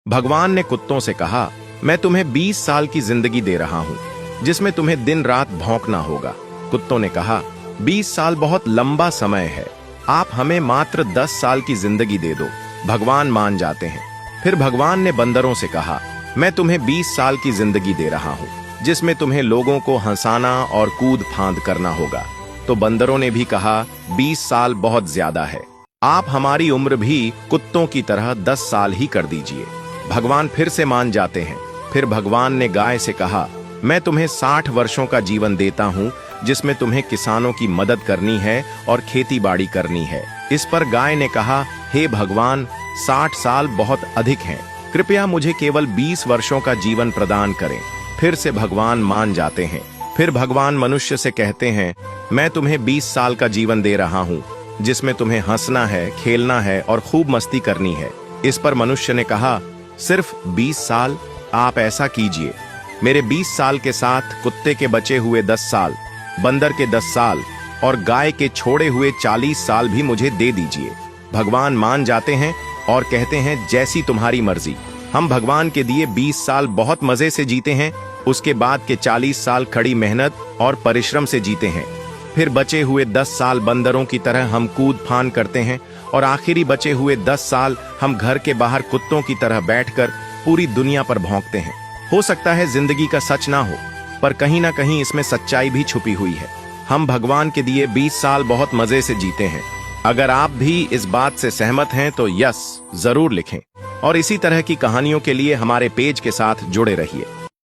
भगवान ने कुत्तों से कहा, मैं तुम्हें 20 साल की जिंदगी दे रहा हूँ, जिसमें तुम्हें दिन रात भौंकना होगा। कुत्तों ने कहा, 20 साल बहुत लंबा समय है, आप हमें मात्र 10 साल की जिंदगी दे दो। भगवान मान जाते हैं। फिर भगवान ने बंदरों से कहा, मैं तुम्हें 20 साल की जिंदगी दे रहा हूँ, जिसमें तुम्हें लोगों को हंसाना और कूद फांद करना होगा। तो बंदरों ने भी कहा, 20 साल बहुत ज्यादा है, आप हमारी उम्र भी कुत्तों की तरह 10 साल ही कर दीजिए। भगवान फिर से मान जाते हैं। फिर भगवान ने गाय से कहा, मैं तुम्हें 60 वर्षों का जीवन देता हूँ, जिसमें तुम्हें किसानों की मदद करनी है और खेती बाड़ी करनी है। इस पर गाय ने कहा, हे भगवान, 60 साल बहुत अधिक हैं, कृपया मुझे केवल 20 वर्षों का जीवन प्रदान करें। फिर से भगवान मान जाते हैं। फिर भगवान मनुष्य से कहते हैं, मैं तुम्हें 20 साल का जीवन दे रहा हूँ, जिसमें तुम्हें हंसना है, खेलना है और खूब मस्ती करनी है। इस पर मनुष्य ने कहा, सिर्फ 20 साल? आप ऐसा कीजिए, मेरे 20 साल के साथ कुत्ते के बचे हुए 10 साल, बंदर के 10 साल और गाय के छोड़े हुए 40 साल भी मुझे दे दीजिए। भगवान मान जाते हैं और कहते हैं, जैसी तुम्हारी मर्जी। हम भगवान के दिए 20 साल बहुत मजे से जीते हैं, उसके बाद के 40 साल कड़ी मेहनत और परिश्रम से जीते हैं। फिर बचे हुए 10 साल बंदरों की तरह हम कूद फान करते हैं और आखिरी बचे हुए 10 साल हम घर के बाहर कुत्तों की तरह बैठकर पूरी दुनिया पर भौंकते हैं। हो सकता है जिंदगी का सच ना हो, पर कहीं ना कहीं इसमें सच्चाई भी छुपी हुई है। हम भगवान के दिए 20 साल बहुत मजे से जीते हैं। अगर आप भी इस बात से सहमत हैं तो यस जरूर लिखें और इसी तरह की कहानियों के लिए हमारे पेज के साथ जुड़े रहिए।